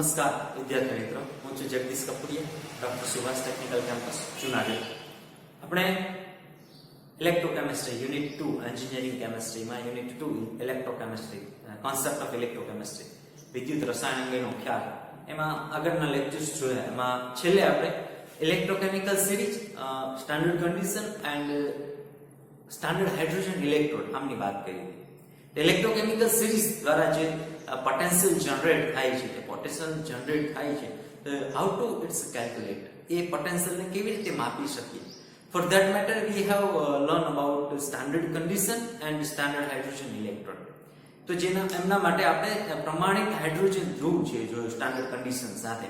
નમસ્કાર વિદ્યાર્થી મિત્રો, હું છું Jagdish Kapuriya, doctor Subhash technical campus Junagadh. આપણે ઇલેક્ટ્રોકેમિસ્ટ્રી યુનિટ 2 એન્જિનિયરિંગ કેમિસ્ટ્રીમાં unit 2 electrochemistry concept of electrochemistry વિદ્યુત રસાયણ અંગેનો ખ્યાલ એમાં આગળના લેક્ચર્સ જોયા. એમાં છેલ્લે આપણે electrochemical series, standard condition and standard hydrogen electrode આમની વાત કરી હતી. ઇલેક્ટ્રોકેમિકલ સિરીઝ દ્વારા જે પોટેન્શિયલ જનરેટ થાય છે, પોટેન્શિયલ જનરેટ થાય છે, હાઉ ટુ ઇટ્સ કેલ્ક્યુલેટ, એ પોટેન્શિયલને કેવી રીતે માપી શકીએ. For that matter, we have learned about standard condition and standard hydrogen electrode. તો જેના એમના માટે આપણે પ્રમાણિત હાઇડ્રોજન ધ્રુવ છે જો સ્ટાન્ડર્ડ કન્ડિશન સાથે.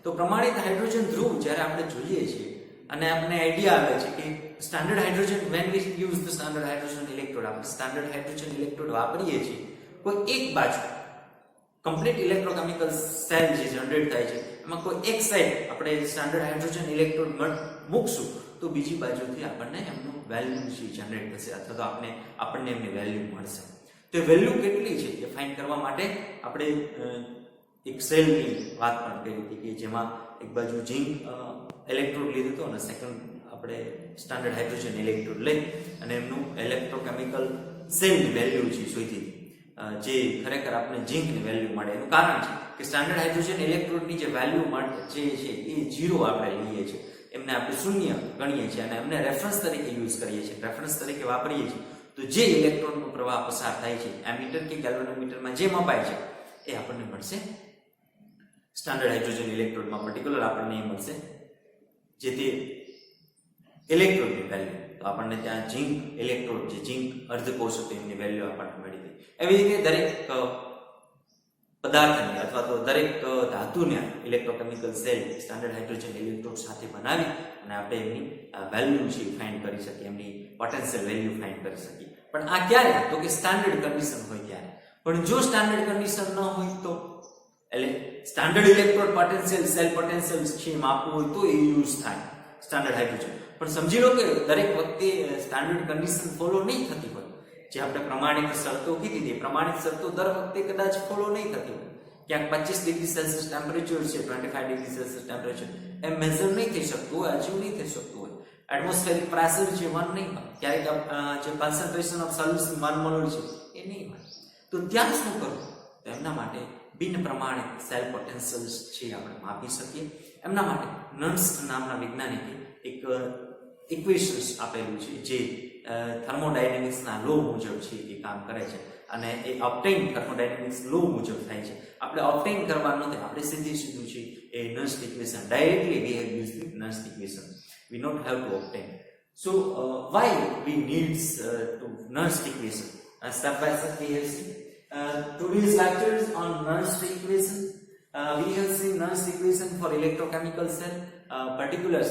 તો પ્રમાણિત હાઇડ્રોજન ધ્રુવ જ્યારે આપણે જોઈએ છીએ અને આપણને આઈડિયા આવે છે કે standard hydrogen when we use the standard hydrogen electrode, આપણે સ્ટાન્ડર્ડ હાઇડ્રોજન ઇલેક્ટ્રોડ વાપરીએ છીએ, કોઈ એક બાજુ કમ્પ્લીટ ઇલેક્ટ્રોકેમિકલ સેલ જે જનરેટ થાય છે એમાં કોઈ એક સાઈડ આપણે સ્ટાન્ડર્ડ હાઇડ્રોજન ઇલેક્ટ્રોડ મૂકશું તો બીજી બાજુથી આપણને એમનું વેલ્યુ જે જનરેટ થશે અથવા તો આપણને એમની વેલ્યુ મળશે. તો એ વેલ્યુ કેટલી છે એ ફાઇન્ડ કરવા માટે આપણે એક સેલની વાત પણ કરી હતી કે જેમાં એક બાજુ ઝિંક ઇલેક્ટ્રોડ લીધું હતું અને સેકન્ડ આપણે સ્ટાન્ડર્ડ હાઇડ્રોજન ઇલેક્ટ્રોડ લઈ અને એમનું ઇલેક્ટ્રોકેમિકલ સેલની વેલ્યુ છે શોધી હતી, જે ખરેખર આપણે ઝિંકની વેલ્યુ મળે. એનું કારણ છે કે સ્ટાન્ડર્ડ હાઇડ્રોજન ઇલેક્ટ્રોડની જે વેલ્યુ મળે જે છે એ 0 આપણે લઈએ છીએ, એમને આપણે શૂન્ય ગણીએ છીએ અને એમને રેફરન્સ તરીકે યુઝ કરીએ છીએ, રેફરન્સ તરીકે વાપરીએ છીએ. તો જે ઇલેક્ટ્રોનનો પ્રવાહ પસાર થાય છે એમીટર કે ગેલ્વેનોમીટરમાં જે મપાય છે એ આપણને મળશે સ્ટાન્ડર્ડ હાઇડ્રોજન ઇલેક્ટ્રોડમાં પર્ટિક્યુલર આપણને એ મળશે જે તે ઇલેક્ટ્રોડની વેલ્યુ. તો આપણને ત્યાં ઝિંક ઇલેક્ટ્રોડ, જે ઝિંક અર્ધકોષ હતો એમની વેલ્યુ આપણને મળી ગઈ. એવી રીતે દરેક પદાર્થની અથવા તો દરેક ધાતુને electrochemical cell standard hydrogen electrode સાથે બનાવી અને આપણે એમની વેલ્યુ છે ફાઇન્ડ કરી શકીએ, એમની પોટેન્શિયલ વેલ્યુ ફાઇન્ડ કરી શકીએ. પણ આ ક્યારે? તો કે સ્ટાન્ડર્ડ કન્ડિશન હોય ત્યારે. પણ જો સ્ટાન્ડર્ડ કન્ડિશન ન હોય તો એટલે standard electrode potential, cell potential છે માપવું હોય તો એ યુઝ થાય સ્ટાન્ડર્ડ હાઇડ્રોજન. પણ સમજી લો કે દરેક વખતે સ્ટાન્ડર્ડ કન્ડિશન ફોલો નહીં થતી હોય, જે આપણે પ્રમાણિત શરતો કીધી હતી, પ્રમાણિત શરતો દર વખતે કદાચ ફોલો નહીં થતી હોય. ક્યાંક 25 ડિગ્રી સેલ્સિયસ ટેમ્પરેચર છે, 25 ડિગ્રી સેલ્સિયસ ટેમ્પરેચર એ મેઝર નહીં થઈ શકતું હોય, અચીવ નહીં થઈ શકતું હોય. એટમોસ્ફેરિક પ્રેશર જે 1 નહીં હોય, ક્યારેક જે કોન્સન્ટ્રેશન ઓફ સોલ્યુશન 1 મોલ છે એ નહીં હોય. તો ત્યાં શું કરવું? તો એમના માટે બિન પ્રમાણિત સેલ પોટેન્શિયલ્સ છે આપણે માપી શકીએ. એમના માટે નર્સ નામના વૈજ્ઞાનિકે એક ઇક્વેશન્સ આપેલું છે જે થર્મોડાયનેમિક્સના લો મુજબ છે એ કામ કરે છે અને એ ઓબ્ટેઇન થર્મોડાયનેમિક્સ લો મુજબ થાય છે. આપણે ઓબ્ટેઇન કરવાનું નથી, આપણે સીધું છે એ Nernst equation directly we have used the Nernst equation, we not have to obtain. So why we needs to Nernst equation? Step by step we have seen today's lectures on Nernst equation. We have seen Nernst equation for electrochemical cell, particulars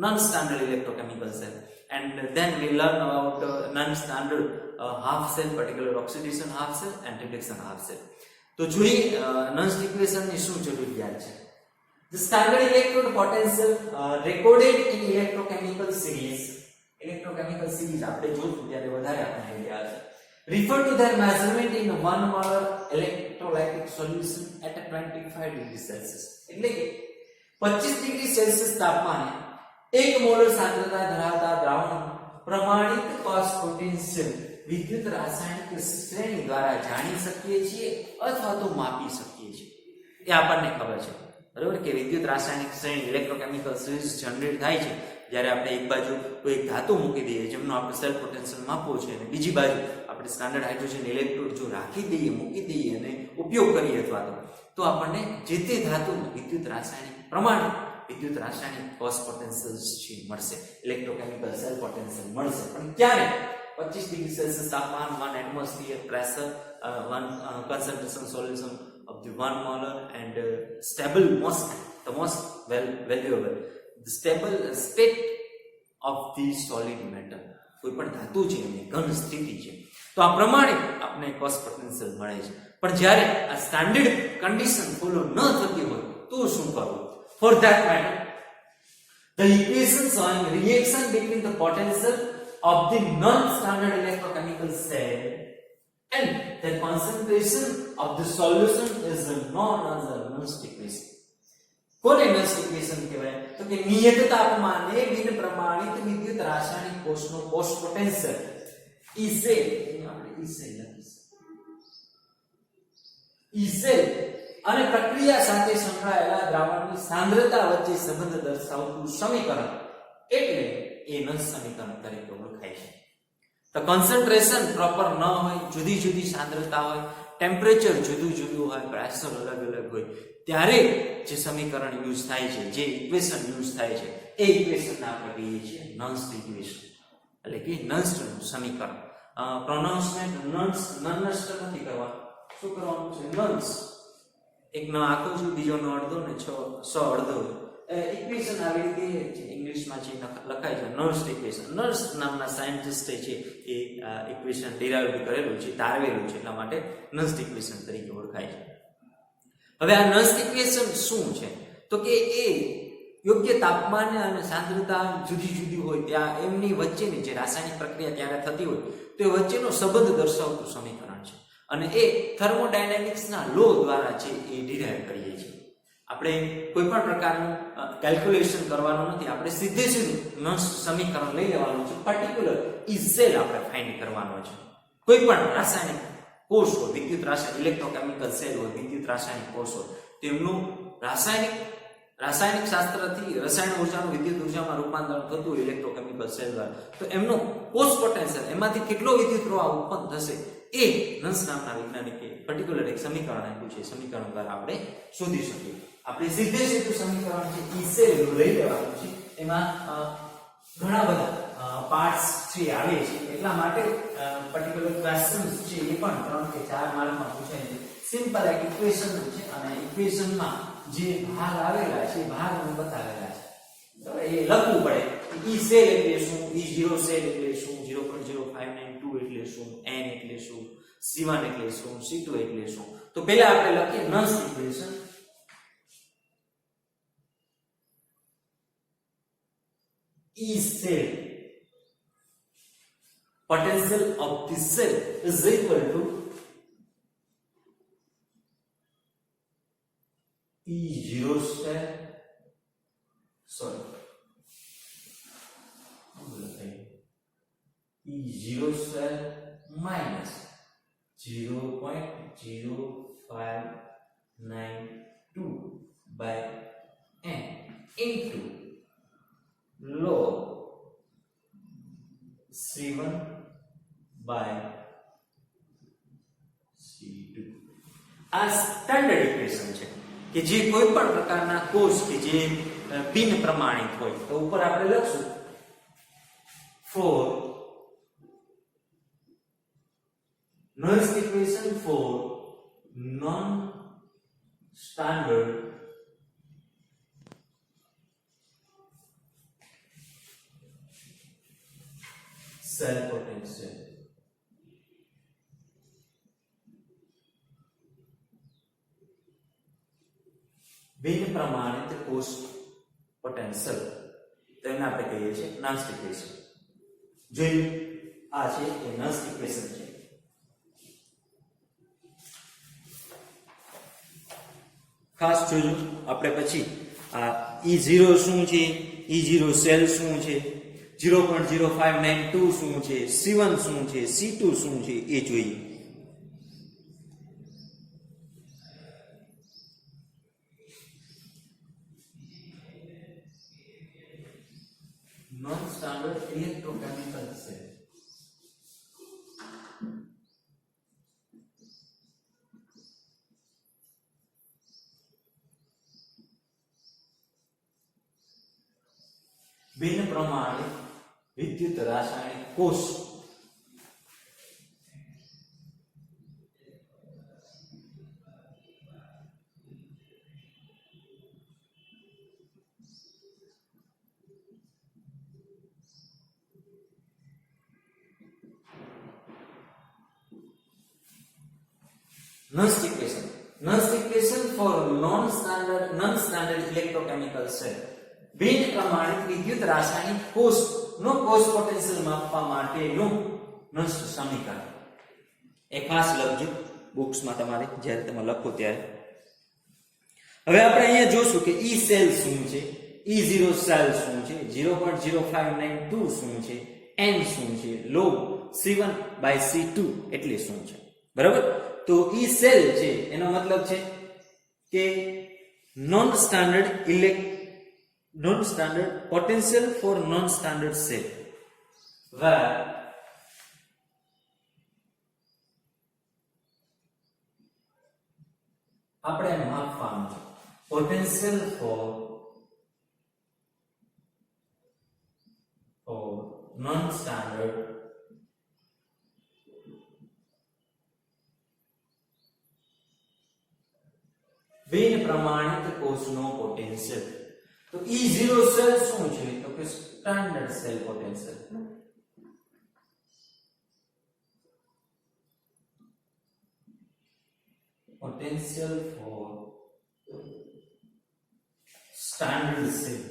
non-standard electrochemical cell, and then we learn about non-standard half cell, particular oxidation half cell and reduction half cell. તો જોઈએ Nernst equation ની શું જરૂરિયાત છે. The standard electrode potential recorded in electrochemical series, electrochemical series આપણે જોશું ત્યારે વધારે આપણને આઈડિયા આવશે. Refer to their measurement in 1 molar electrolytic solution at 25 degrees Celsius. એટલે કે 25 ડિગ્રી સેલ્સિયસ તાપમાને 1 મોલર સાંદ્રતા ધરાવતા દ્રાવણ પ્રમાણિત કોષ પોટેન્શિયલ વિદ્યુત રાસાયણિક શ્રેણી દ્વારા જાણી શકીએ છીએ અથવા તો માપી શકીએ છીએ. એ આપણને ખબર છે બરાબર કે વિદ્યુત રાસાયણિક શ્રેણી ઇલેક્ટ્રોકેમિકલ સિરીઝ જનરેટ થાય છે જ્યારે આપણે એક બાજુ કોઈ એક ધાતુ મૂકી દઈએ જેમનો આપણે સેલ પોટેન્શિયલ માપવો છે અને બીજી બાજુ આપણે સ્ટાન્ડર્ડ હાઇડ્રોજન ઇલેક્ટ્રોડ જો રાખી દઈએ, મૂકી દઈએ અને ઉપયોગ કરીએ અથવા તો આપણને જે તે ધાતુનું વિદ્યુત રાસાયણિક કોષ પોટેન્શિયલ છે મળશે, ઇલેક્ટ્રોકેમિકલ સેલ પોટેન્શિયલ મળશે. પણ ક્યારે? 25 ડિગ્રી સેલ્સિયસ તાપમાન, 1 atmosphere pressure, 1 concentration solution of the 1 molar and stable, the most valuable, the stable state of the solid matter. કોઈ પણ ધાતુ છે એની ઘન સ્થિતિ છે તો આ પ્રમાણે આપણે કોષ પોટેન્શિયલ મળે છે. પણ જ્યારે આ સ્ટાન્ડર્ડ કન્ડિશન ફોલો ન થતી હોય તો શું કરવું? For that matter, the equation showing reaction between the potential of the non-standard electrochemical cell and the concentration of the solution is known as the Nernst equation. કોને નર્સ ઇક્વેશન કહેવાય? તો કે નિયત તાપમાને બિન પ્રમાણિત વિદ્યુત રાસાયણિક કોષનો કોષ પોટેન્શિયલ ઈસે, આપણે ઈસે લખીશું, ઈસે અને પ્રક્રિયા સાથે સંકળાયેલા દ્રાવણની સાંદ્રતા વચ્ચે સંબંધ દર્શાવતું સમીકરણ એટલે એ નર્સ સમીકરણ તરીકે ઓળખાય છે. તો કોન્સન્ટ્રેશન પ્રોપર ન હોય, જુદી જુદી સાંદ્રતા હોય, ટેમ્પરેચર જુદું જુદું હોય, પ્રેશર અલગ અલગ હોય, ત્યારે જે સમીકરણ યુઝ થાય છે, જે ઇક્વેશન યુઝ થાય છે, એ ઇક્વેશનને આપણે કહીએ છીએ નર્સ્ટ ઇક્વેશન, એટલે કે નર્સ્ટનું સમીકરણ. પ્રોનાઉન્સમેન્ટ નર્સ્ટ નથી કરવા, શું કરવાનું છે? નર્સ. એક ન આખો છે, બીજો ન અડધો ને સ અડધો. ઇક્વેશન આવી રીતે ઇંગ્લિશમાં છે લખાય છે નર્સ્ટ ઇક્વેશન. નર્સ નામના સાયન્ટિસ્ટે છે એ ઇક્વેશન ડિરાઇવ કરેલું છે, તારવેલું છે, એટલા માટે નર્સ્ટ ઇક્વેશન તરીકે ઓળખાય છે. હવે આ નર્સ્ટ ઇક્વેશન શું છે? તો કે એ યોગ્ય તાપમાન અને સાંદ્રતા જુદી જુદી હોય ત્યાં એમની વચ્ચેની જે રાસાયણિક પ્રક્રિયા ત્યારે થતી હોય તે વચ્ચેનો સંબંધ દર્શાવતું સમીકરણ છે. અને એ થર્મોડાયનેમિક્સના લો દ્વારા છે એ ડિરાઇવ કરીએ છીએ. આપણે કોઈ પણ પ્રકારનું કેલ્ક્યુલેશન કરવાનું નથી, આપણે સીધે સીધું નર્સ્ટ સમીકરણ લઈ લેવાનું છે. પર્ટિક્યુલર ઇઝેલ આપણે ફાઇન્ડ કરવાનો છે. કોઈ પણ રાસાયણિક કોષ હોય, વિદ્યુત રાસાયણિક ઇલેક્ટ્રોકેમિકલ સેલ હોય, વિદ્યુત રાસાયણિક કોષ હોય, તેમનું રાસાયણિક શાસ્ત્રથી રસાયણ ઉર્જાનું વિદ્યુત ઉર્જામાં રૂપાંતર થતું હોય ઇલેક્ટ્રોકેમિકલ સેલ દ્વારા, તો એમનું કોષ પોટેન્શિયલ, એમાંથી કેટલો વિદ્યુત પ્રવાહ ઉત્પન્ન થશે, એ નર્સ નામના વૈજ્ઞાનિકે પર્ટિક્યુલર એક સમીકરણ આપ્યું છે. સમીકરણ દ્વારા આપણે શોધી શકીએ. આપણે સીધે સીધું સમીકરણ છે ઈસેલ લઈ લેવાનું છે. એમાં ઘણા બધા પાર્ટ્સ છે આવે છે, એટલા માટે પર્ટિક્યુલર ક્વેશ્ચન્સ છે એ પણ 3 કે 4 માર્કમાં પૂછાય છે. સિમ્પલ એક ઇક્વેશન છે અને ઇક્વેશનમાં જે ભાગ આવેલા છે ભાગ મને બતાવેલા છે, તો એ લખવું પડે. ઈ સેલ એટલે શું, E0 સેલ એટલે શું, 0.0592 એટલે શું, n એટલે શું, C1 એટલે શું, C2 એટલે શું. તો પહેલા આપણે લખીએ નર્સ્ટ equation. E cell potential of the cell is equal to E0 cell, sorry, E0 cell minus 0.0592 by n into log C1 by C2. આ સ્ટાન્ડર્ડ ઇક્વેશન છે કે જે કોઈ પણ પ્રકારના કોષ કે જે બિન પ્રમાણિત હોય તો ઉપર આપણે લખશું for Nernst equation for non-standard cell potential. બિન પ્રમાણિત કોષ પોટેન્શિયલ તેને આપણે કહીએ છીએ નર્સ્ટ ઇક્વેશન. જોયું, આ છે એ નર્સ્ટ ઇક્વેશન છે. ખાસ જોજો આપણે પછી આ E0 શું છે, E0 સેલ શું છે, 0.0592 શું છે, C1 શું છે, C2 શું છે એ જોઈએ. Non standard electrochemical cell. બિન પ્રમાણિત વિદ્યુત રાસાયણિક કોષ. Nernst equation. Nernst equation for non-standard electrochemical cell. બિન પ્રમાણિત વિદ્યુત રાસાયણિક કોષ નો કોષ પોટેન્શિયલ માપવા માટેનું નર્સ્ટ સમીકરણ. એ ખાસ લખજો બુક્સમાં તમારે જ્યારે તમે લખો ત્યારે. હવે આપણે અહીંયા જોશું કે ઈ સેલ શું છે, E0 સેલ શું છે, 0.0592 શું છે, n શું છે, log C1/C2 એટલે શું છે. બરાબર. તો ઈ સેલ છે એનો મતલબ છે કે non standard potential four non standard cell, where આપણે માપવાનું છે પોટેન્શિયલ ફોર નોન સ્ટાન્ડર્ડ બિન પ્રમાણિત કોષનો પોટેન્શિયલ. તો E0 સેલ શું છે? તો કે standard cell potential. Potential for standard cell.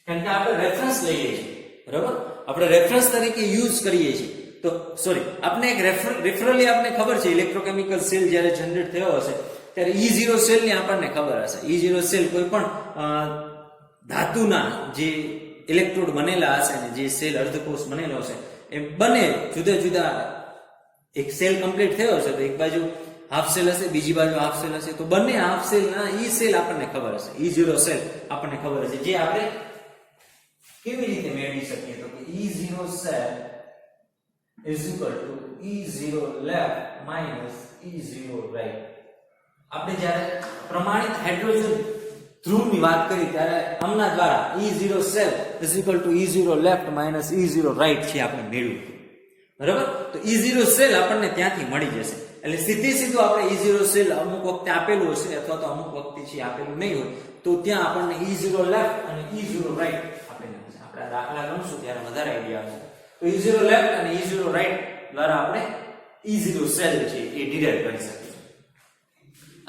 કારણ કે આપણે રેફરન્સ લઈએ છીએ, બરાબર, આપણે રેફરન્સ તરીકે યુઝ કરીએ છીએ. તો સોરી, આપણે એક રેફરલી આપણને ખબર છે ઇલેક્ટ્રોકેમિકલ સેલ જ્યારે જનરેટ થયો હશે ત્યારે E0 સેલ ની આપણને ખબર હશે. E0 સેલ કોઈ પણ ધાતુના જે ઇલેક્ટ્રોડ બનેલા હશે ને જે સેલ અર્ધકોષ બનેલો હશે એ બંને જુદા જુદા, એક સેલ કમ્પ્લીટ થયો હશે તો એક બાજુ હાફ સેલ હશે, બીજી બાજુ હાફ સેલ હશે, તો બંને હાફ સેલ ના ઈ સેલ આપણને ખબર હશે, E0 સેલ આપણને ખબર હશે. જે આપણે કેવી રીતે મેળવી શકીએ? તો કે E0 cell is equal to E0 left minus E0 right. આપણે જ્યારે પ્રમાણિત હાઇડ્રોજન ધ્રુવની વાત કરી ત્યારે આમના દ્વારા E0 cell is equal to E0 left minus E0 right છે આપણે મેળવ્યું. બરાબર. તો E0 સેલ આપણને ત્યાંથી મળી જશે. એટલે સીધું આપણે E0 સેલ અમુક વખતે આપેલું હશે અથવા તો અમુક વખતે છે આપેલું નહીં હોય તો ત્યાં આપણને E0 left અને E0 right આપેલા હશે. આપણે દાખલા ગણશું ત્યારે વધારે આઈડિયા આવશે. તો E0 left અને E0 right દ્વારા આપણે E0 સેલ છે એ ડિરાઈવ કરી શકીએ.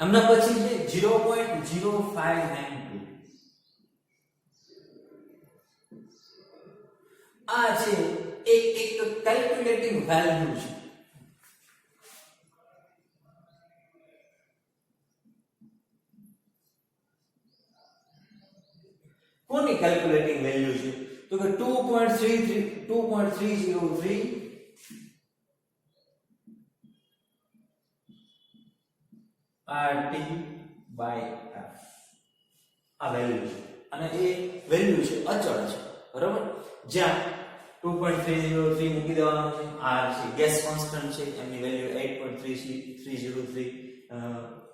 આમના પછી છે 0.0592. આ છે એક કેલ્ક્યુલેટિંગ વેલ્યુ છે. કોની કેલ્ક્યુલેટિંગ વેલ્યુ છે? તો કે 2.303 RT/F આ વેલ્યુ છે અને એ વેલ્યુ છે અચળ છે. બરાબર. જ્યાં 2.303 મૂકી દેવાનું છે. R છે ગેસ કોન્સ્ટન્ટ છે, એમની વેલ્યુ 8.303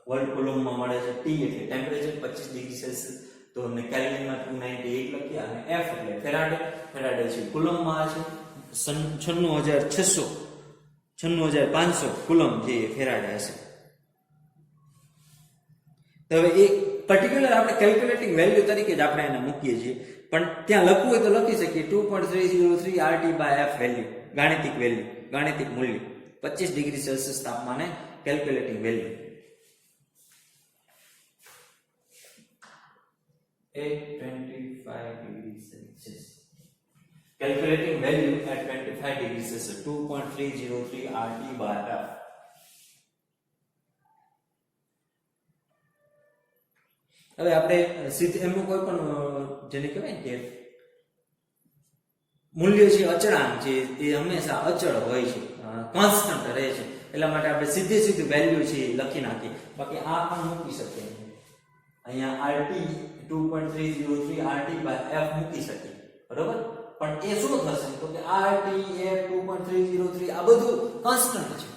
વર્લ્ડ કુલોમ્બમાં મળે છે. T એટલે ટેમ્પરેચર 25 ડિગ્રી સેલ્સિયસ, તો અમને કેલ્વિનમાં 298 લખ્યા અને F એટલે ફેરાડે છે કુલોમ્બમાં છે 96500 કુલોમ્બ જે ફેરાડે હશે. તો હવે એક પર્ટિક્યુલર આપણે કેલ્ક્યુલેટિંગ વેલ્યુ તરીકે જ આપણે એને મૂકીએ છીએ, પણ ત્યાં લખવું હોય તો લખી શકીએ 2.303 RT/F વેલ્યુ, ગાણિતિક મૂલ્ય 25 ડિગ્રી સેલ્સિયસ તાપમાને calculating value. at 25 degrees Celsius. Calculating value at 25 degrees Celsius 2.303 RT/F. હવે આપણે સીધું એમનું કોઈ પણ જેને કહેવાય કે મૂલ્ય છે અચળાંક છે એ હંમેશા અચળ હોય છે, કોન્સ્ટન્ટ રહે છે. એટલા માટે આપણે સીધું વેલ્યુ છે લખી નાખીએ. બાકી આ પણ મૂકી શકીએ. અહીંયા RT 2.303 RT/F મૂકી શકીએ. બરોબર. પણ એ શું થશે તો કે RT F 2.303 આ બધું કોન્સ્ટન્ટ છે,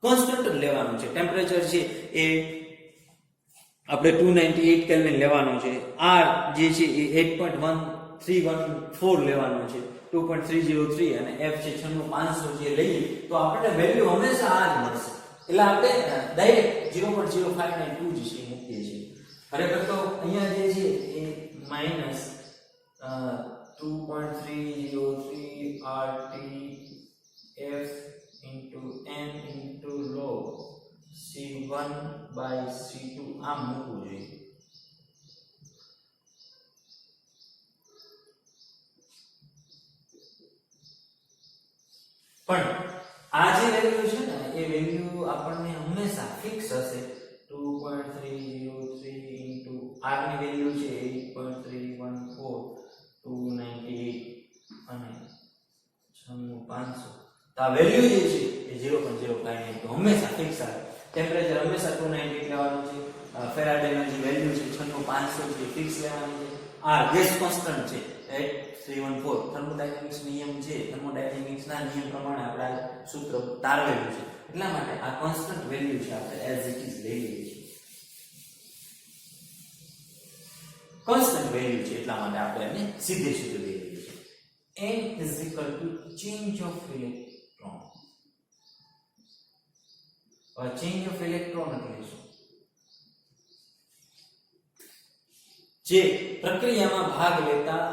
કોન્સ્ટન્ટ જ લેવાનું છે. ટેમ્પરેચર છે એ આપણે 298 કેલ્વિન લેવાનું છે. R જે છે એ 8.1314 લેવાનું છે. 2.303 અને F છે 96500 જે લઈએ તો આપણને વેલ્યુ હંમેશા આ જ મળશે. એટલે આપણે ડાયરેક્ટ 0.0592 જે છે મૂકીએ છીએ. ખરેખર તો અહીંયા જે છે એ minus 2.303 RT F into n into log C1/C2 આમ મૂકવું જોઈએ. પણ આ જે વેલ્યુ છે ને એ વેલ્યુ આપણને હંમેશા ફિક્સ હશે 2.303 ઇન્ટુ r ની વેલ્યુ છે 8.314298 અને 96500 તો આ વેલ્યુ જે છે એ 0.059 તો હંમેશા ફિક્સ આવે ટેમ્પરેચર હંમેશા 298 લેવાનું છે ફેરાડેનો જે વેલ્યુ છે 96500 છે ફિક્સ લેવાની છે આ ગેસ કોન્સ્ટન્ટ છે 8314 થર્મોડાયનેમિક્સ નિયમ છે થર્મોડાયનેમિક્સ ના નિયમ પ્રમાણે આપણે આ સૂત્ર તારવેલું છે એટલા માટે આ કોન્સ્ટન્ટ વેલ્યુ છે આપણે એઝ ઇટ ઇઝ લઈ લઈએ છીએ કોન્સ્ટન્ટ વેલ્યુ છે એટલા માટે આપણે એને સીધે સીધું લઈ લઈએ છીએ n is equal to change of electron or change of electron એટલે શું જે પ્રક્રિયામાં ભાગ લેતા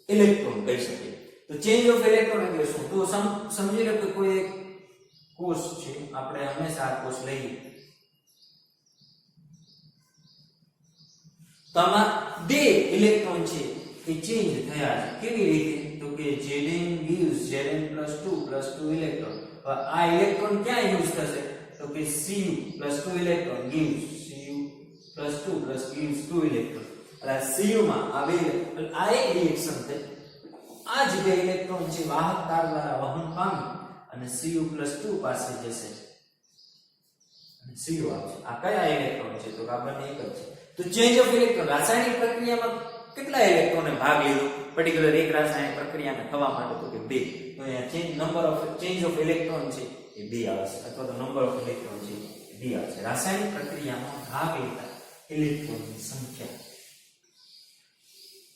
ઇલેક્ટ્રોન કહી શકે તો ચેન્જ ઓફ ઇલેક્ટ્રોન એટલે શું તો સમજી લો કે કોઈ એક કોષ છે આપણે હંમેશા આ કોષ લઈએ તો આમાં બે ઇલેક્ટ્રોન છે એ ચેન્જ થયા છે કેવી રીતે તો કે Zn gives Zn+2 ઇલેક્ટ્રોન આ ઇલેક્ટ્રોન ક્યાં યુઝ થશે તો કે Cu+2 electron gives Cu+2 gives 2 electron એટલે Cu માં આ બે આ એક રિએક્શન છે આ જ બે ઇલેક્ટ્રોન છે વાહક તાર દ્વારા વહન પામી અને Cu+2 પાસે જશે અને Cu આવશે આ કયા ઇલેક્ટ્રોન છે તો આ બંને એક જ છે તો ચેન્જ ઓફ ઇલેક્ટ્રોન રાસાયણિક પ્રક્રિયામાં કેટલા ઇલેક્ટ્રોને ભાગ લીધો પર્ટિક્યુલર એક રાસાયણિક પ્રક્રિયાને થવા માટે તો કે 2 તો અહીંયા ચેન્જ ઓફ ઇલેક્ટ્રોન છે એ 2 આવશે અથવા તો નંબર ઓફ ઇલેક્ટ્રોન છે એ 2 આવશે રાસાયણિક પ્રક્રિયામાં ભાગ લેતા ઇલેક્ટ્રોનની સંખ્યા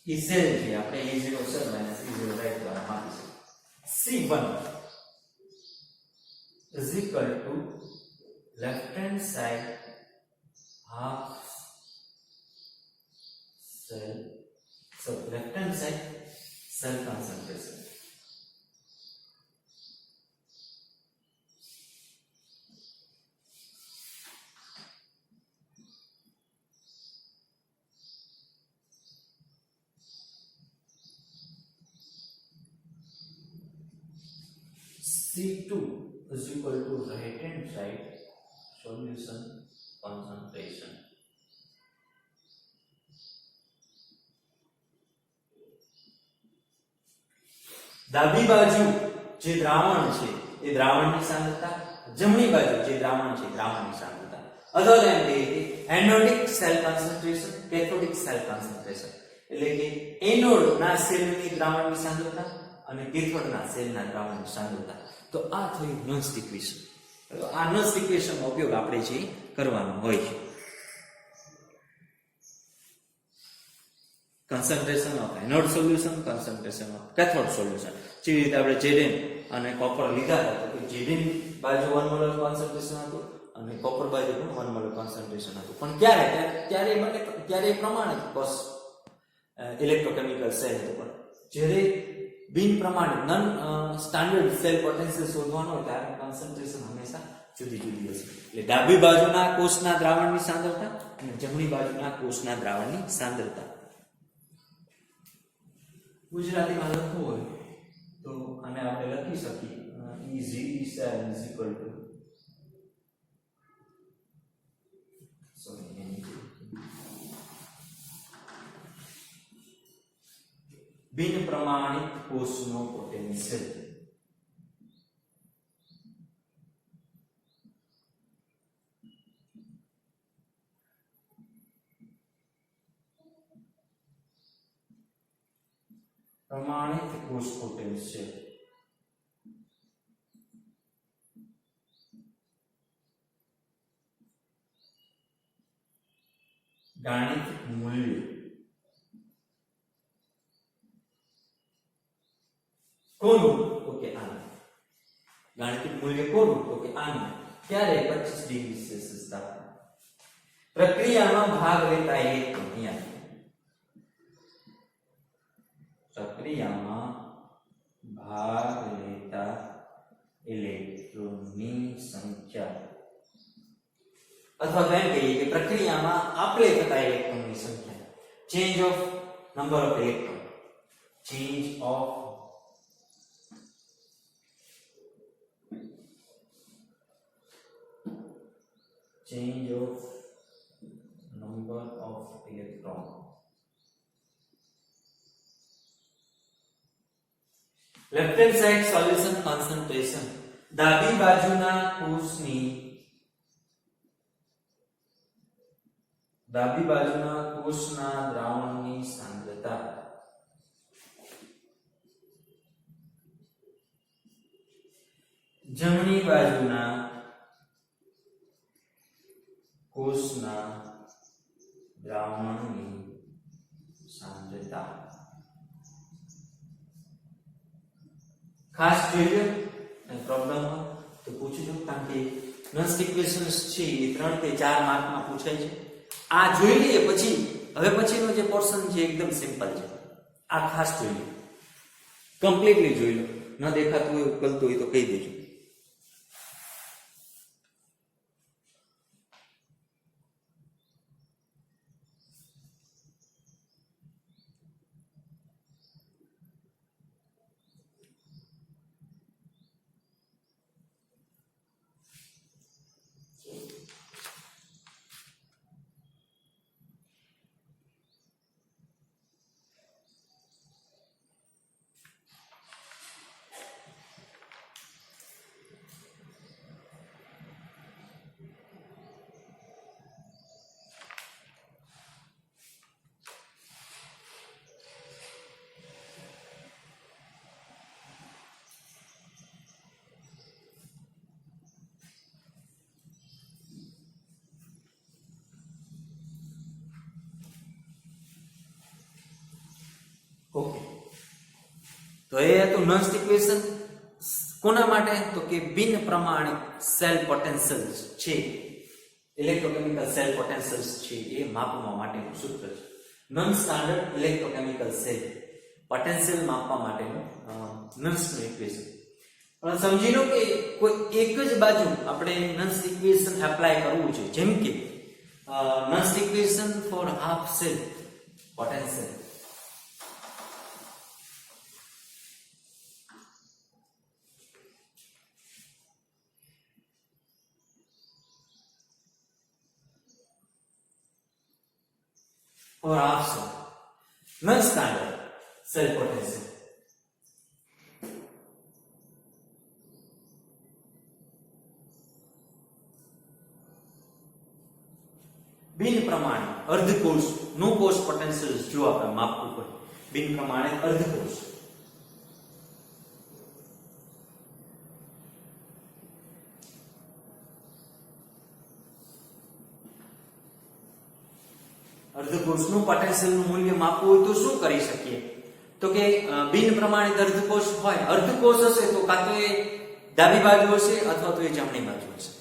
એ સેલ છે આપણે E0 સેલ E0 રાઈટ દ્વારા માપી શકીએ C1 is equal to left hand side half cell so left hand side cell concentration C2 is equal to right hand side solution concentration ડાબી બાજુ જે દ્રાવણ છે એ દ્રાવણની સાંદ્રતા જમણી બાજુ જે દ્રાવણ છે દ્રાવણની સાંદ્રતા other then anodic cell concentration cathodic cell concentration એટલે કે એનોડ ના સેલની દ્રાવણની સાંદ્રતા અને કેથોડ ના સેલના દ્રાવણની સાંદ્રતા તો આ થયું નોન્સ ઇક્વેશન આ નોન્સ ઇક્વેશનનો ઉપયોગ આપણે જે કરવાનો હોય છે concentration of anode solution concentration of cathode solution જેવી રીતે આપણે Zn અને કોપર લીધા હતા તો Zn બાજુ 1 મોલર કોન્સન્ટ્રેશન હતું અને કોપર બાજુ પણ 1 મોલર કોન્સન્ટ્રેશન હતું પણ ત્યારે પ્રમાણિત કોષ ઇલેક્ટ્રોકેમિકલ સેલ હતો પણ જ્યારે બિન પ્રમાણિત નન સ્ટાન્ડર્ડ સેલ પોટેન્શિયલ શોધવાનો હોય ત્યારે કોન્સન્ટ્રેશન હંમેશા જુદી જુદી હશે એટલે ડાબી બાજુના કોષના દ્રાવણની સાંદ્રતા અને જમણી બાજુના કોષના દ્રાવણની સાંદ્રતા ગુજરાતીમાં લખવું હોય તો આને આપણે લખી શકીએ E cell is equal to બિન પ્રમાણિત કોષનો પોટેન્શિયલ प्रमाणित कोष पोटेंशियल गाणितिक मूल्य कोનું તો કે આનું ગાણિતિક મૂલ્ય કોનું તો કે આનું ક્યારે 25 ડિગ્રી સેલ્સિયસ તાપમાન પ્રક્રિયામાં ભાગ લેતા ઇલેક્ટ્રોન પ્રક્રિયામાં ભાગ લેતા ઇલેક્ટ્રોનની સંખ્યા અથવા તો એમ કહીએ કે પ્રક્રિયામાં આપલે થતા ઇલેક્ટ્રોનની સંખ્યા change of number of electron change of change of number of electron. Left hand side solution concentration ડાબી બાજુના કોષના દ્રાવણની સાંદ્રતા જમણી બાજુના કોષના દ્રાવણની સાંદ્રતા ખાસ જોઈએ પ્રોબ્લેમ તો પૂછી દો કારણ કે નોન ઇક્વેશન્સ છે એ 3 કે 4 માર્કમાં પૂછાય છે આ જોઈ લઈએ પછી હવે પછીનો જે પોર્શન છે એકદમ સિમ્પલ છે આ ખાસ જોઈ લો કમ્પ્લીટલી જોઈ લો ન દેખાતું હોય ઉકલતું હોય તો કહી દેજો ओके तो ये तो नॉन इक्वेशन कोना माटे तो कि बिन प्रमाणित सेल पोटेंशियल छे इलेक्ट्रोकेमिकल सेल पोटेंशियल्स छे ये मापवा माटेનું સૂત્ર છે non standard electrochemical cell potential માપવા માટેનું નોન્સ ઇક્વેશન પણ સમજી લો કે કોઈ એક જ બાજુ આપણે નોન્સ ઇક્વેશન એપ્લાય કરવું છે જેમ કે નોન્સ equation for half cell potential or half cell non-standard cell potential बिन प्रमाणित अर्धकोश नो कोश पोटेंशियल जो આપણે માપવું પડે બિન પ્રમાણિત અર્ધકોશ अर्धकोशનું પોટેન્શિયલનું મૂલ્ય માપવું હોય તો શું કરી શકીએ તો કે બિન પ્રમાણિત અર્ધકોશ હોય અર્ધકોશ હશે તો કાં તો એ ડાબી બાજુ હશે અથવા તો એ જમણી બાજુ હશે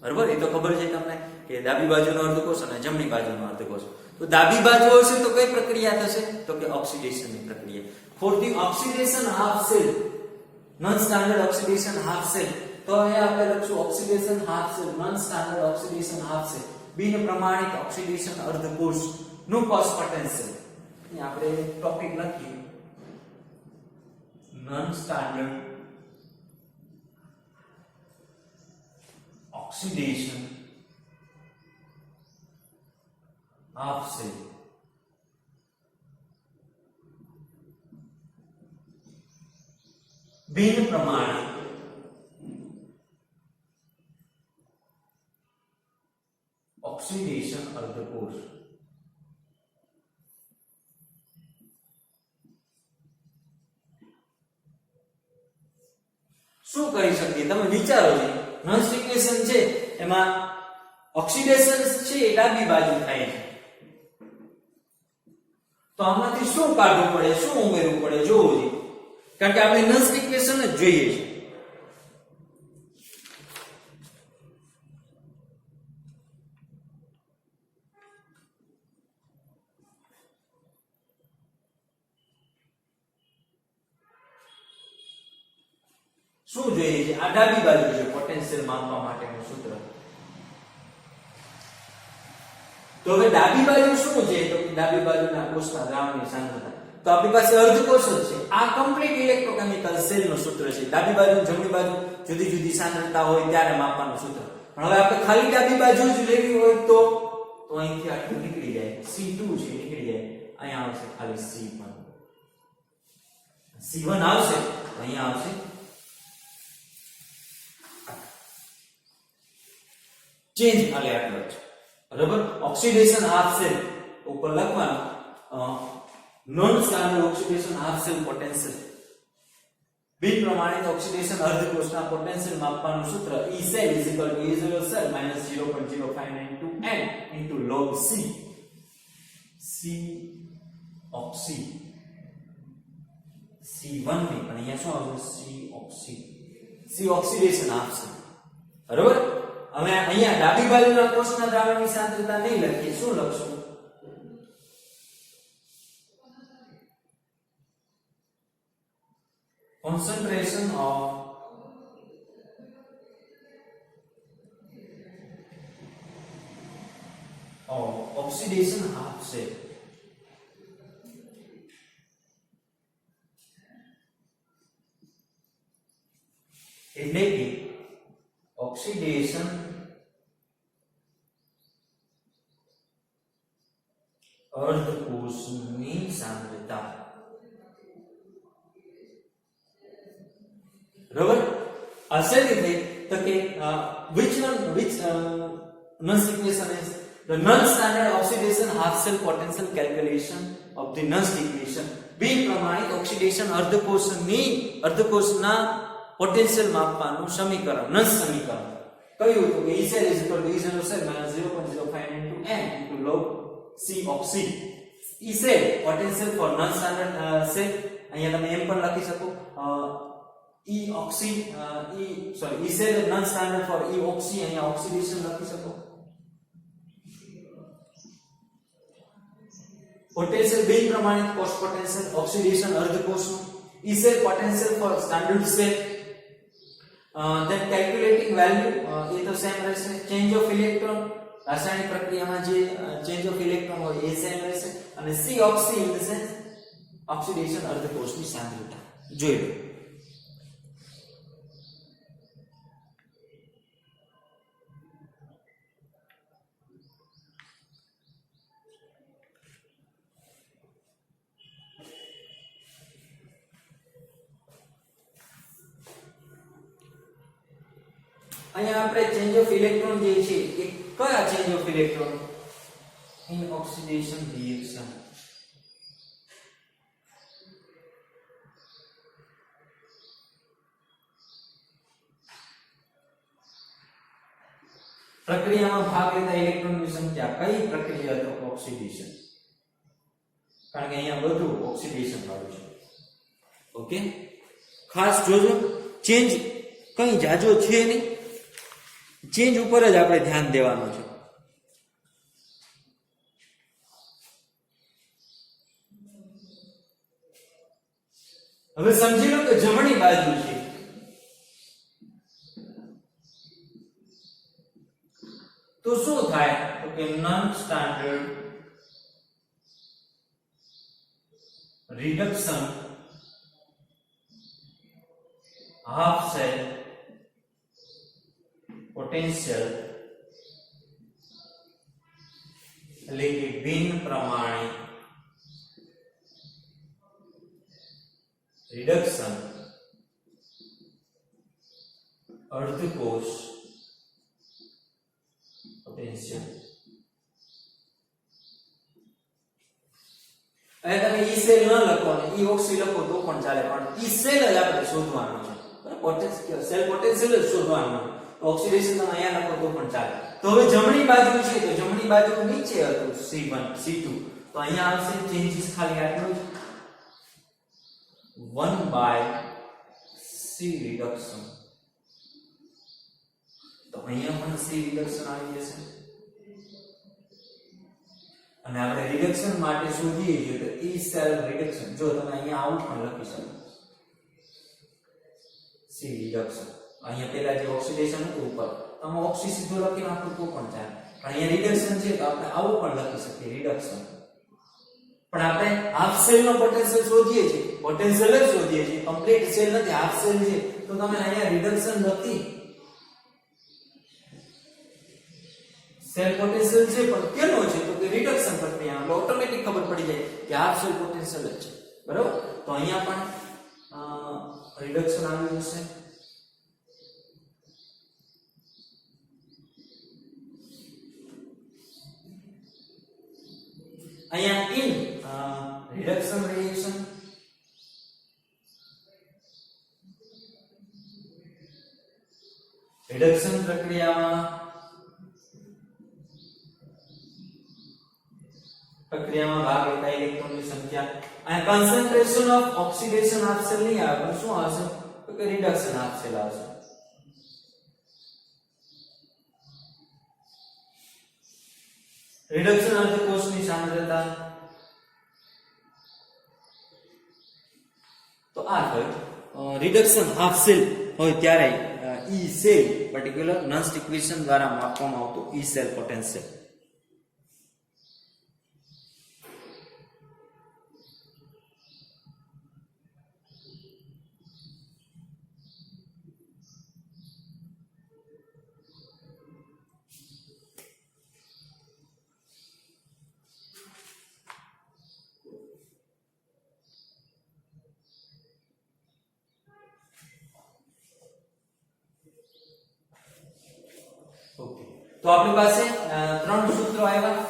બરાબર એ તો ખબર છે તમને કે ડાબી બાજુનો અર્ધકોશ અને જમણી બાજુનો અર્ધકોશ તો ડાબી બાજુ હશે તો કઈ પ્રક્રિયા થશે તો કે ઓક્સિડેશનની પ્રક્રિયા for the oxidation half cell non standard oxidation half cell તો હવે આપણે લખશું oxidation half cell non standard oxidation half cell બિન પ્રમાણિત ઓક્સિડેશન અર્ધકોશ નું કોષ પોટેન્શિયલ અહીં આપણે ટોપિક લખીએ non standard oxidation half cell બિન પ્રમાણિત ઓક્સિડેશન અર્ધકોશ શું કરી શકીએ તમે વિચારો છો નોન ઇક્વેશન છે એમાં ઓક્સિડેશન છે એ ડાબી બાજુ થાય છે તો આમાંથી શું કાઢવું પડે શું ઉમેરવું પડે જોવું જોઈએ કારણ કે આપણે નોન ઇક્વેશન જ જોઈએ છે શું જોઈએ છે આ ડાબી બાજુ છે પોટેન્શિયલ માપવા માટેનું સૂત્ર તો હવે ડાબી બાજુ શું છે તો ડાબી બાજુના કોષના દ્રાવણની સાંદ્રતા તો આપણી પાસે અર્ધકોષ જ છે આ કમ્પ્લીટ ઇલેક્ટ્રોકેમિકલ સેલનું સૂત્ર છે ડાબી બાજુ જમણી બાજુ જુદી જુદી સાંદ્રતા હોય ત્યારે માપવાનું સૂત્ર પણ હવે આપણે ખાલી ડાબી બાજુ જ લેવી હોય તો અહીંથી આટલું નીકળી જાય, C2 છે નીકળી જાય, અહીંયા આવશે ખાલી C1. C1 આવશે, અહીંયા આવશે ચેન્જ ખાલી આટલો જ. બરાબર. ઓક્સિડેશન હાફ સેલ ઉપર લખવાનું non standard oxidation half cell potential, બિન પ્રમાણિત ઓક્સિડેશન અર્ધકોષના પોટેન્શિયલ માપવાનું સૂત્ર E cell E0 cell -0.059 n into log C. C oxy C1 ની પણ અહીંયા શું આવશે C oxy, C oxidation half cell. બરાબર. હવે અહીંયા ડાબી બાજુના કોષના દ્રાવણની સાંદ્રતા નહીં લખીએ, શું લખશું? concentration of oxidation half cell. એટલે કે ઓક્સિડેશન અર્ધકોષની સાંદ્રતા. બરાબર. શેની થઈ તો કે which Nernst equation is the non-standard oxidation half cell potential calculation of the Nernst equation. બિન પ્રમાણિત ઓક્સિડેશન અર્ધકોષના પોટેન્શિયલ માપવાનું સમીકરણ, Nernst સમીકરણ કયું હતું કે E cell E0 cell -0.059 n into log C oxy. E cell potential for non-standard cell, અહીંયા તમે એમ પણ લખી શકો E cell non-standard for E oxy, અહીંયા ઓક્સિડેશન લખી શકો. પોટેન્શિયલ બિન પ્રમાણિત કોષ પોટેન્શિયલ ઓક્સિડેશન અર્ધકોષનું. E cell potential for standard cell, then calculating value એ તો સેમ રહેશે. ચેન્જ ઓફ ઇલેક્ટ્રોન, રાસાયણિક પ્રક્રિયામાં જે ચેન્જ ઓફ ઇલેક્ટ્રોન હોય એ સેમ રહેશે. અને C oxy in the sense oxidation અર્ધકોષની સાંદ્રતા જોઈ લો. અહીંયા આપણે ચેન્જ ઓફ ઇલેક્ટ્રોન જે છે એ કયા change of electron? In oxidation reaction. પ્રક્રિયામાં ભાગ લેતા ઇલેક્ટ્રોનની સંખ્યા, કઈ પ્રક્રિયા તો ઓક્સિડેશન, કારણ કે અહીંયા બધું ઓક્સિડેશન વાળું છે. ઓકે, ખાસ જોજો ચેન્જ કઈ જાજો છે નહીં, ચેન્જ ઉપર જ આપણે ધ્યાન દેવાનું છે. હવે સમજી લો કે જમણી બાજુ છે તો શું થાય તો કે non standard reduction half cell potential, એટલે કે બિન પ્રમાણિત રિડક્શન અર્ધકોષ પોટેન્શિયલ. હવે તમે ઈ સેલ ન લખો ને ઈ ઓક્સી લખો તો પણ ચાલે, પણ ઈ સેલ જ આપણે શોધવાનું છે. પોટેન્શિયલ સેલ પોટેન્શિયલ જ શોધવાનું. ઓક્સિડેશન તમે અહીંયા લખો તો પણ ચાલે. તો હવે જમણી બાજુ છે તો જમણી બાજુ નીચે હતું C1 C2, તો અહીંયા આવશે ચેન્જીસ ખાલી આટલું જ 1/C રિડક્શન. તો અહીંયા પણ C રિડક્શન આવી જશે. અને આપણે રિડક્શન માટે શોધીએ છીએ તો E cell રિડક્શન, જો તમે અહીંયા આવું પણ લખી શકો C રિડક્શન. અહીંયા પહેલા જે ઓક્સિડેશન હતું ઉપર તમે ઓક્સી સીધું લખી નાખો તો પણ ચાલે, પણ અહીંયા રિડક્શન છે તો આપણે આવું પણ લખી શકીએ રિડક્શન. પણ આપણે હાફ સેલ નો પોટેન્શિયલ શોધીએ છીએ, પોટેન્શિયલ જ શોધીએ છીએ, કમ્પ્લીટ સેલ નથી, હાફ સેલ છે, તો તમે અહીંયા રિડક્શન લખી સેલ પોટેન્શિયલ છે પણ કેનો છે તો કે રિડક્શન પ્રક્રિયા એટલે ઓટોમેટિક ખબર પડી જાય કે હાફ સેલ પોટેન્શિયલ જ છે બરાબર તો અહીંયા પણ રિડક્શન આવી જશે અહીંયા ઇન રિડક્શન રિએક્શન રિડક્શન પ્રક્રિયામાં ભાગ લેતા ઇલેક્ટ્રોનની સંખ્યા અને concentration of oxidation half cell નહીં આવે પણ શું આવશે તો કે રિડક્શન હાફ સેલ આવશે રિડક્શન અર્ધકોષની સાંદ્રતા તો આ થયું રિડક્શન હાફ સેલ હોય ત્યારે ઈ સેલ પર્ટિક્યુલર નન્સ ઇક્વેશન દ્વારા માપવામાં આવતું ઈ સેલ પોટેન્શિયલ ઓકે તો આપણી પાસે ત્રણ સૂત્રો આવ્યા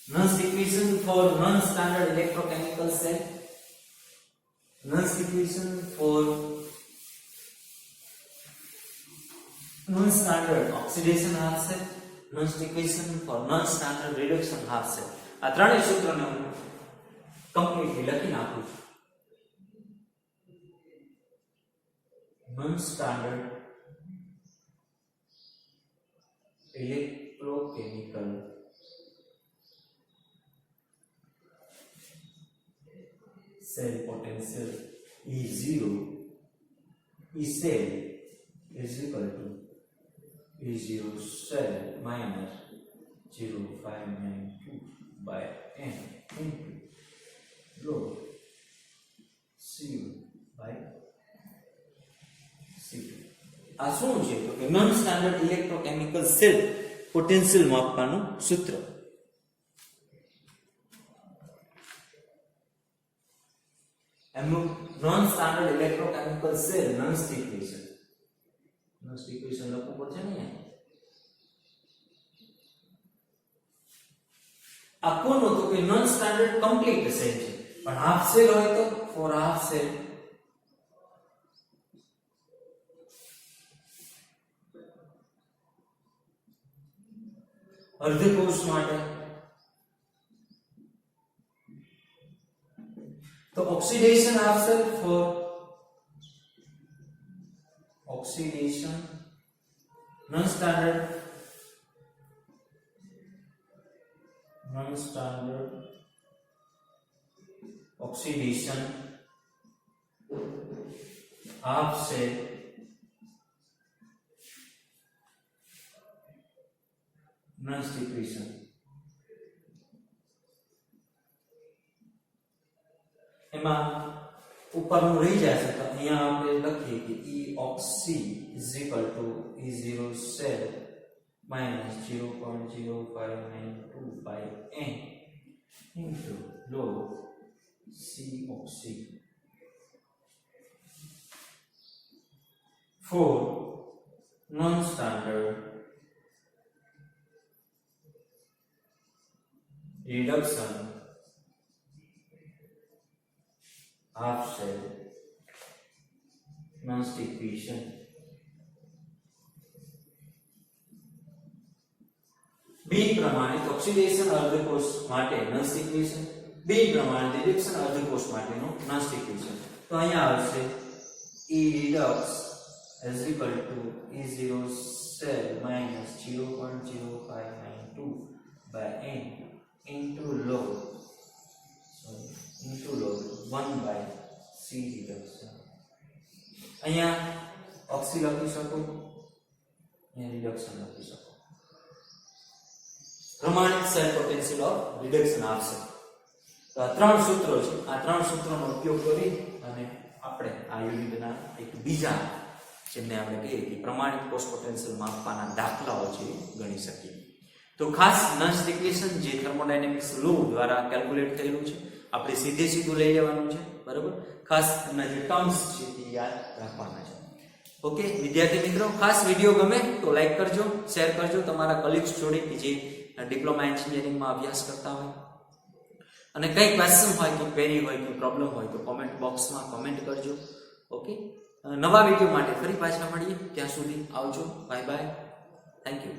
nuns equation four non standard electrochemical cell નન્સ equation four non standard oxidation half cell નન્સ equation four non standard reduction half cell આ ત્રણેય સૂત્રોને હું કમ્પ્લીટલી લખી નાખું છું non standard electrochemical cell potential E0 E cell is equal to E0 cell minus 0.592 by n into log C by C2 આ શું છે તો કે non standard electrochemical cell potential માપવાનું સૂત્ર એમનું નોન સ્ટાન્ડર્ડ ઇલેક્ટ્રોકેમિકલ સેલ નન્સ ઇક્વેશન લખવું પડશે ને આ કોનું તો કે નોન સ્ટાન્ડર્ડ કમ્પ્લીટ સેલ છે પણ હાફ સેલ હોય તો ફોર હાફ સેલ अर्धकोश માટે તો oxidation half cell four oxidation non standard oxidation half cell Nernst equation એમાં ઉપરનું રહી જશે તો અહીંયા આપણે લખીએ કે E oxy is equal to E0 cell minus 0.0592 by n into log C oxy for non-standard reduction half cell Nernst equation બી પ્રમાણિત ઓક્સિડેશન અર્ધકોષ માટે નર્સ્ટ ઇક્વેશન બી પ્રમાણિત રિડક્શન અર્ધકોષ માટેનું નર્સ્ટ ઇક્વેશન તો અહીંયા આવશે E redox is equal to E0 cell minus 0.0592 by n into log 1 by C reduction અહીંયા ઓક્સી લખી શકો અહીંયા રિડક્શન લખી શકો પ્રમાણિત સેલ પોટેન્શિયલ ઓફ રિડક્શન આપશે તો આ ત્રણ સૂત્રો છે આ ત્રણ સૂત્રોનો ઉપયોગ કરી અને આપણે આ યુનિટના એક બીજા જેમને આપણે કહીએ કે પ્રમાણિત કોષ પોટેન્શિયલ માપવાના દાખલાઓ છે ગણી શકીએ. તો ખાસ નર્સ ઇક્વેશન જે થર્મોડાયનેમિક્સ લો દ્વારા કેલ્ક્યુલેટ થયેલું છે, આપણે સીધું લઈ લેવાનું છે, બરાબર. ખાસ એના જે ટર્મ્સ છે તે યાદ રાખવાના છે. ઓકે વિદ્યાર્થી મિત્રો, ખાસ વિડીયો ગમે તો લાઈક કરજો, શેર કરજો તમારા કલીગ્સ જોડે કે જે ડિપ્લોમા એન્જિનિયરિંગમાં અભ્યાસ કરતા હોય. અને કંઈ ક્વેશ્ચન હોય કે ક્વેરી હોય કે પ્રોબ્લેમ હોય તો કોમેન્ટ બોક્સમાં કોમેન્ટ કરજો. ઓકે, નવા વિડીયો માટે ફરી પાછા મળીએ. ત્યાં સુધી આવજો. Bye bye. Thank you.